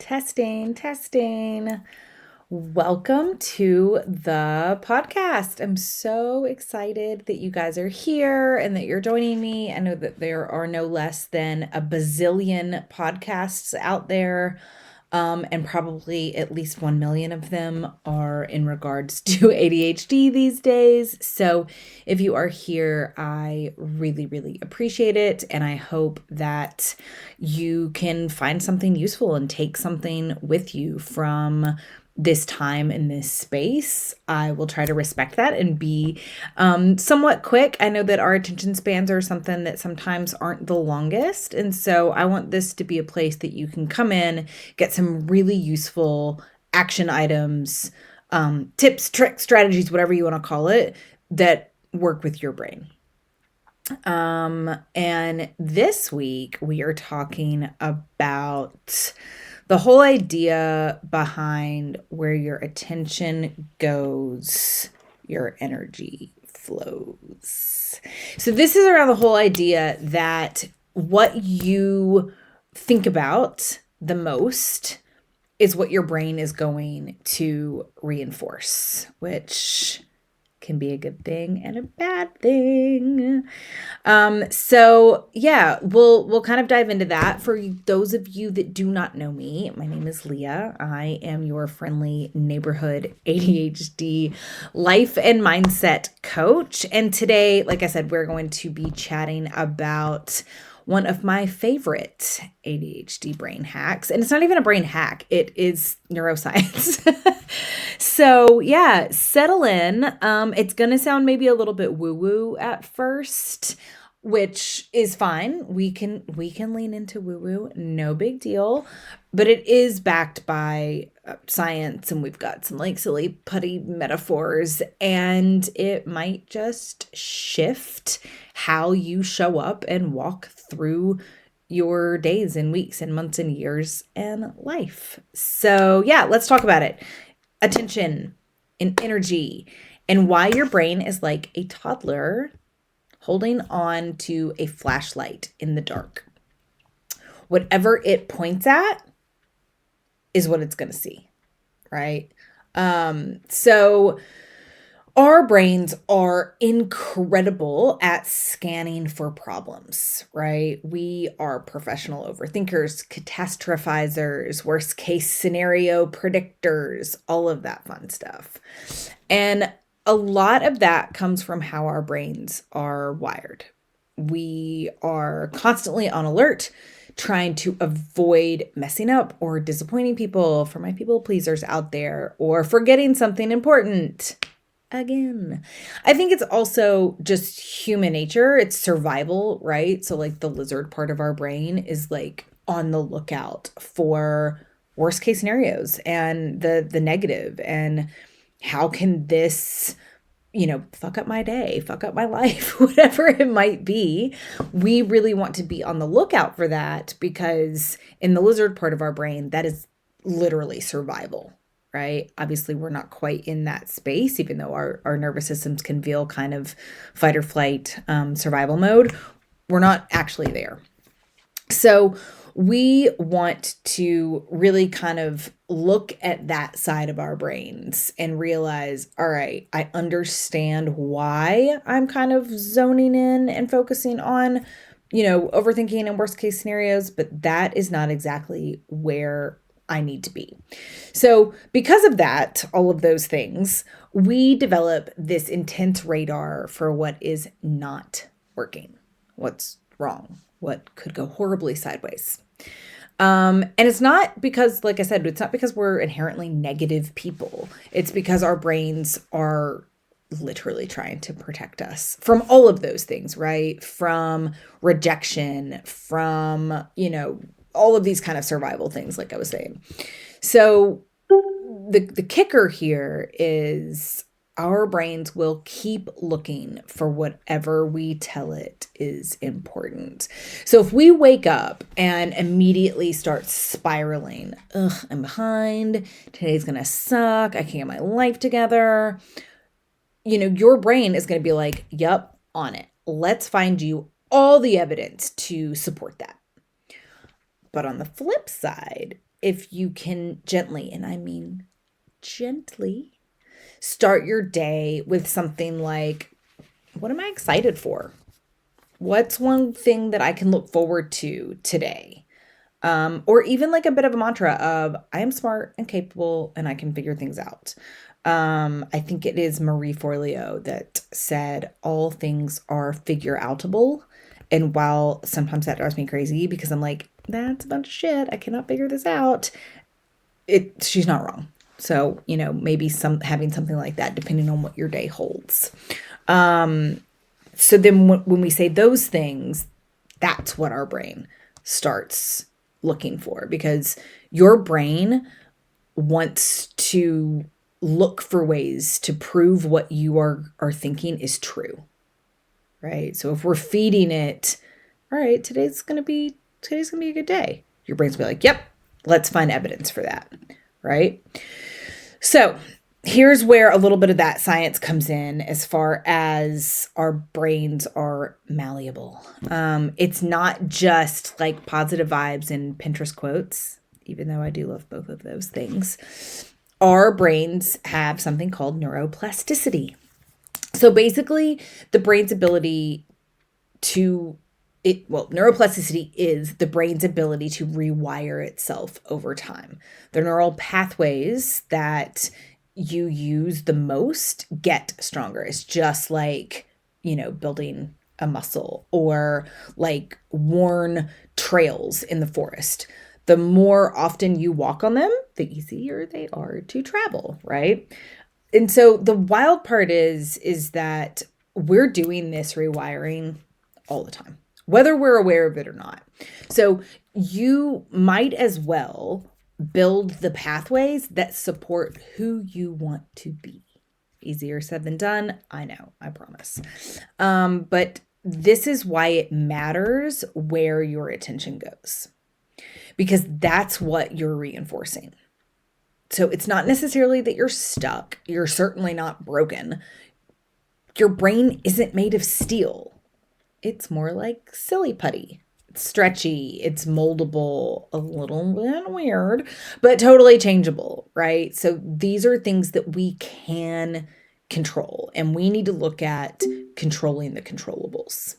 Testing. Welcome to the podcast. I'm so excited that you guys are here and that you're joining me. I know that there are no less than a bazillion podcasts out there, and probably at least 1 million of them are in regards to ADHD these days. So if you are here, I really, really appreciate it. And I hope that you can find something useful and take something with you from this time in this space. I will try to respect that and be somewhat quick. I know that our attention spans are something that sometimes aren't the longest. And so I want this to be a place that you can come in, get some really useful action items, tips, tricks, strategies, whatever you want to call it, that work with your brain. And this week we are talking about the whole idea behind where your attention goes, your energy flows. So this is around the whole idea that what you think about the most is what your brain is going to reinforce, which can be a good thing and a bad thing. So yeah, we'll kind of dive into that. For those of you that do not know me, my name is Leah. I am your friendly neighborhood ADHD life and mindset coach. And today, like I said, we're going to be chatting about one of my favorite ADHD brain hacks. And it's not even a brain hack, it is neuroscience. So yeah, settle in. It's going to sound maybe a little bit woo-woo at first, which is fine. We can lean into woo-woo, no big deal. But it is backed by science, and we've got some like silly putty metaphors, and it might just shift how you show up and walk through your days and weeks and months and years and life. So yeah, let's talk about it. Attention and energy, and why your brain is like a toddler holding on to a flashlight in the dark. Whatever it points at is what it's going to see, right? So our brains are incredible at scanning for problems, right? We are professional overthinkers, catastrophizers, worst case scenario predictors, all of that fun stuff. And a lot of that comes from how our brains are wired. We are constantly on alert, trying to avoid messing up or disappointing people, for my people pleasers out there, or forgetting something important. Again, I think it's also just human nature. It's survival, right? So like the lizard part of our brain is like on the lookout for worst case scenarios and the negative, and how can this, fuck up my day, fuck up my life, whatever it might be. We really want to be on the lookout for that, because in the lizard part of our brain, that is literally survival, right? Obviously, we're not quite in that space, even though our nervous systems can feel kind of fight or flight, survival mode. We're not actually there. So we want to really kind of look at that side of our brains and realize, all right, I understand why I'm kind of zoning in and focusing on, overthinking and worst case scenarios, but that is not exactly where I need to be. So because of that, all of those things, we develop this intense radar for what is not working, what's wrong, what could go horribly sideways. And it's not because, like I said, it's not because we're inherently negative people. It's because our brains are literally trying to protect us from all of those things, right? From rejection, from, all of these kind of survival things, like I was saying. So the kicker here is our brains will keep looking for whatever we tell it is important. So if we wake up and immediately start spiraling, I'm behind, today's gonna suck, I can't get my life together, your brain is gonna be like, yup, on it. Let's find you all the evidence to support that. But on the flip side, if you can gently, and I mean gently, start your day with something like, what am I excited for? What's one thing that I can look forward to today? Or even like a bit of a mantra of, I am smart and capable and I can figure things out. I think it is Marie Forleo that said, all things are figure outable. And while sometimes that drives me crazy because I'm like, that's a bunch of shit, I cannot figure this out, she's not wrong. So, maybe having something like that, depending on what your day holds. So then when we say those things, that's what our brain starts looking for, because your brain wants to look for ways to prove what you are thinking is true, right? So if we're feeding it, all right, today's gonna be a good day, your brain's gonna be like, yep, let's find evidence for that, right? So here's where a little bit of that science comes in as far as our brains are malleable. It's not just like positive vibes and Pinterest quotes, even though I do love both of those things. Our brains have something called neuroplasticity. So basically, the brain's ability neuroplasticity is the brain's ability to rewire itself over time. The neural pathways that you use the most get stronger. It's just like, building a muscle or like worn trails in the forest. The more often you walk on them, the easier they are to travel, right? And so the wild part is that we're doing this rewiring all the time, whether we're aware of it or not. So you might as well build the pathways that support who you want to be. Easier said than done, I know, I promise. But this is why it matters where your attention goes, because that's what you're reinforcing. So it's not necessarily that you're stuck. You're certainly not broken. Your brain isn't made of steel. It's more like silly putty. It's stretchy, it's moldable, a little bit weird, but totally changeable, right? So these are things that we can control, and we need to look at controlling the controllables.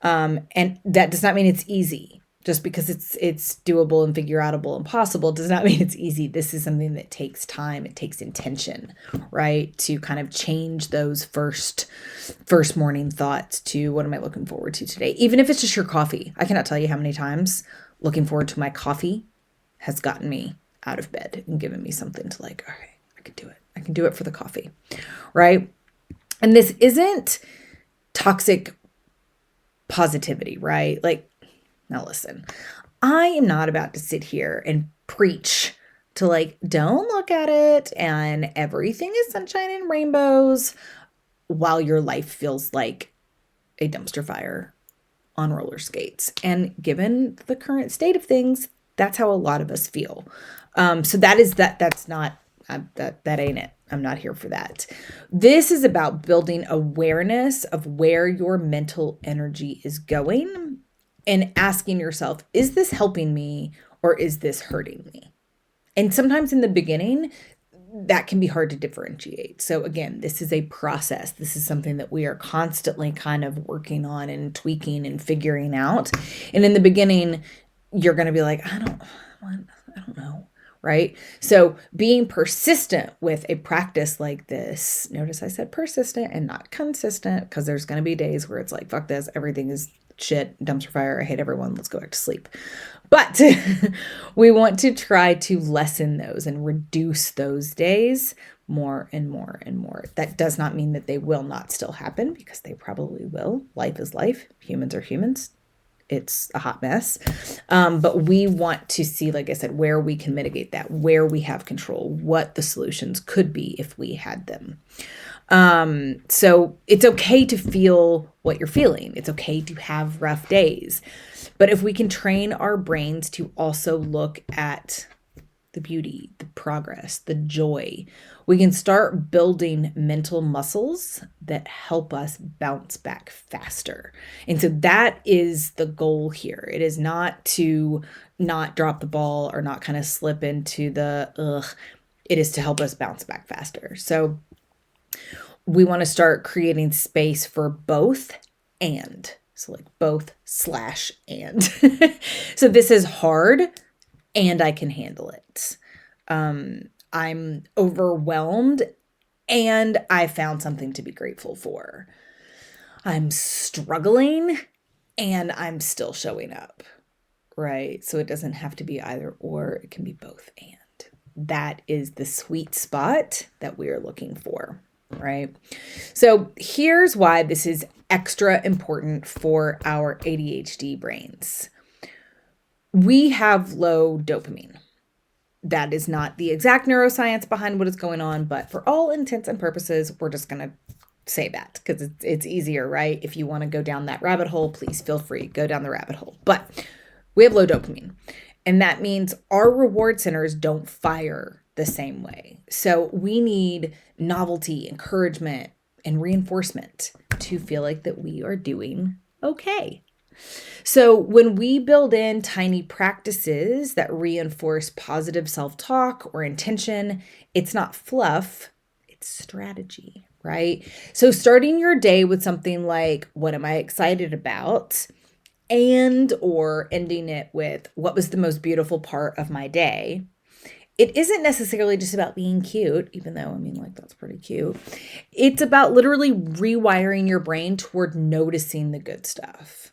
And that does not mean it's easy. Just because it's doable and figure outable and possible does not mean it's easy. This is something that takes time. It takes intention, right? To kind of change those first morning thoughts to, what am I looking forward to today? Even if it's just your coffee. I cannot tell you how many times looking forward to my coffee has gotten me out of bed and given me something to like, all right, I can do it. I can do it for the coffee, right? And this isn't toxic positivity, right? Like, now listen, I am not about to sit here and preach to like, don't look at it and everything is sunshine and rainbows while your life feels like a dumpster fire on roller skates. And given the current state of things, that's how a lot of us feel. So that's not, that ain't it. I'm not here for that. This is about building awareness of where your mental energy is going and asking yourself, is this helping me or is this hurting me? And sometimes in the beginning, that can be hard to differentiate. So again, this is a process. This is something that we are constantly kind of working on and tweaking and figuring out. And in the beginning, you're going to be like, I don't know. Right? So being persistent with a practice like this, notice I said persistent and not consistent, because there's going to be days where it's like, fuck this, everything is shit, dumpster fire, I hate everyone, let's go back to sleep. But we want to try to lessen those and reduce those days more and more and more. That does not mean that they will not still happen, because they probably will. Life is life. Humans are humans. It's a hot mess. But we want to see, like I said, where we can mitigate that, where we have control, what the solutions could be if we had them. So it's okay to feel what you're feeling. It's okay to have rough days. But if we can train our brains to also look at the beauty, the progress, the joy. We can start building mental muscles that help us bounce back faster. And so that is the goal here. It is not to not drop the ball or not kind of slip into the ugh. It is to help us bounce back faster. So we want to start creating space for both and. So like both / and. So this is hard and I can handle it. I'm overwhelmed and I found something to be grateful for. I'm struggling and I'm still showing up, right? So it doesn't have to be either or, it can be both and. That is the sweet spot that we are looking for, right? So here's why this is extra important for our ADHD brains. We have low dopamine. That is not the exact neuroscience behind what is going on, but for all intents and purposes, we're just going to say that because it's easier, right? If you want to go down that rabbit hole, please feel free, go down the rabbit hole. But we have low dopamine, and that means our reward centers don't fire the same way. So we need novelty, encouragement, and reinforcement to feel like that we are doing okay. So when we build in tiny practices that reinforce positive self-talk or intention, it's not fluff, it's strategy, right? So starting your day with something like, what am I excited about? And or ending it with, what was the most beautiful part of my day? It isn't necessarily just about being cute, even though, I mean, like, that's pretty cute. It's about literally rewiring your brain toward noticing the good stuff.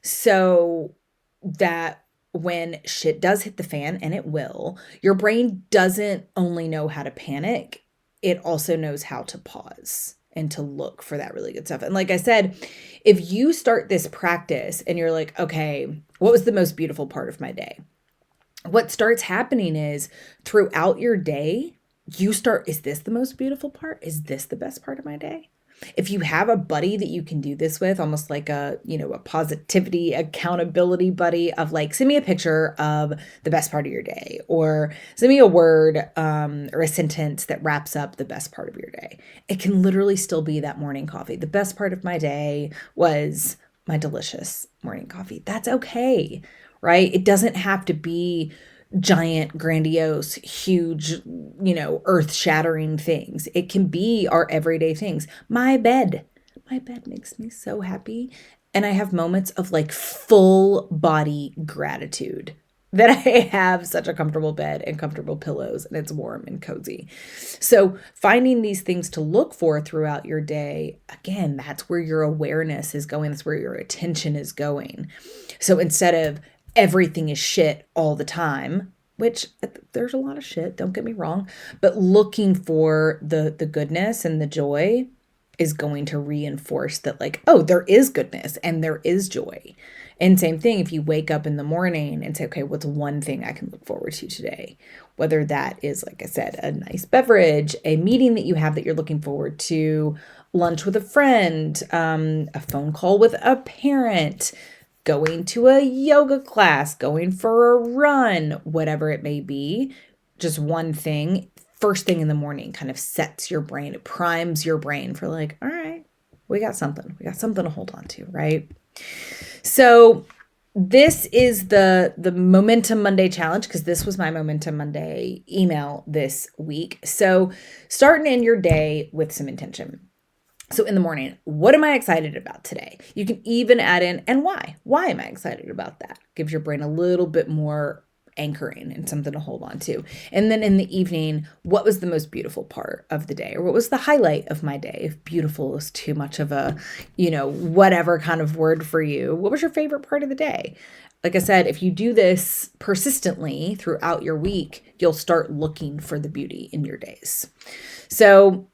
So that when shit does hit the fan, and it will, your brain doesn't only know how to panic, it also knows how to pause and to look for that really good stuff. And like I said, if you start this practice and you're like, okay, what was the most beautiful part of my day? What starts happening is throughout your day, you start, is this the most beautiful part? Is this the best part of my day? If you have a buddy that you can do this with, almost like a positivity, accountability buddy of like, send me a picture of the best part of your day, or send me a word or a sentence that wraps up the best part of your day. It can literally still be that morning coffee. The best part of my day was my delicious morning coffee. That's okay, right? It doesn't have to be giant, grandiose, huge, earth-shattering things. It can be our everyday things. My bed makes me so happy. And I have moments of like full body gratitude that I have such a comfortable bed and comfortable pillows and it's warm and cozy. So finding these things to look for throughout your day, again, that's where your awareness is going. That's where your attention is going. So instead of everything is shit all the time, which there's a lot of shit, don't get me wrong, but looking for the goodness and the joy is going to reinforce that, like, oh, there is goodness and there is joy. And same thing, if you wake up in the morning and say, okay, what's one thing I can look forward to today? Whether that is, like I said, a nice beverage, a meeting that you have that you're looking forward to, lunch with a friend, a phone call with a parent, going to a yoga class, going for a run, whatever it may be, just one thing, first thing in the morning kind of sets your brain, it primes your brain for like, all right, we got something to hold on to, right? So this is the Momentum Monday challenge, because this was my Momentum Monday email this week. So starting in your day with some intention. So in the morning, what am I excited about today? You can even add in, and why? Why am I excited about that? Gives your brain a little bit more anchoring and something to hold on to. And then in the evening, what was the most beautiful part of the day? Or what was the highlight of my day? If beautiful is too much of a, whatever kind of word for you, what was your favorite part of the day? Like I said, if you do this persistently throughout your week, you'll start looking for the beauty in your days. So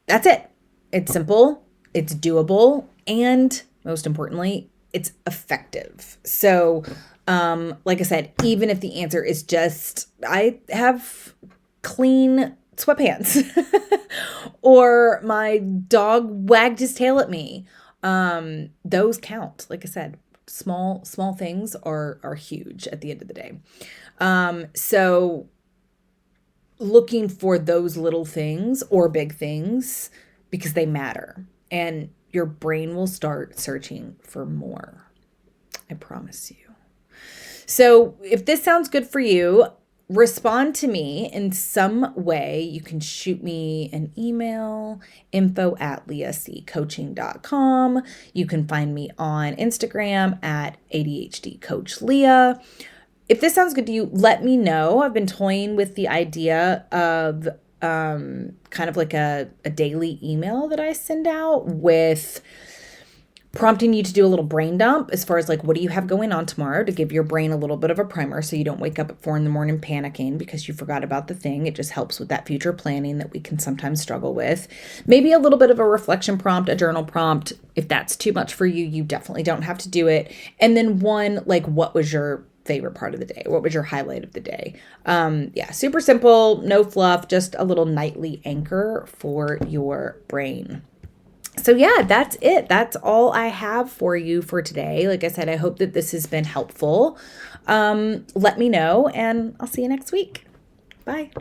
that's it. It's simple, it's doable, and most importantly, it's effective. So, like I said, even if the answer is just, I have clean sweatpants or my dog wagged his tail at me, those count. Like I said, small things are huge at the end of the day. So looking for those little things or big things because they matter. And your brain will start searching for more. I promise you. So if this sounds good for you, respond to me in some way. You can shoot me an email, info@leahccoaching.com. You can find me on Instagram at ADHD Coach Leah. If this sounds good to you, let me know. I've been toying with the idea of kind of like a daily email that I send out with prompting you to do a little brain dump as far as like, what do you have going on tomorrow, to give your brain a little bit of a primer so you don't wake up at 4 a.m. panicking because you forgot about the thing. It just helps with that future planning that we can sometimes struggle with. Maybe a little bit of a reflection prompt, a journal prompt. If that's too much for you, you definitely don't have to do it. And then one, like, what was your favorite part of the day? What was your highlight of the day? Yeah, super simple, no fluff, just a little nightly anchor for your brain. So yeah, that's it. That's all I have for you for today. Like I said, I hope that this has been helpful. Let me know, and I'll see you next week. Bye.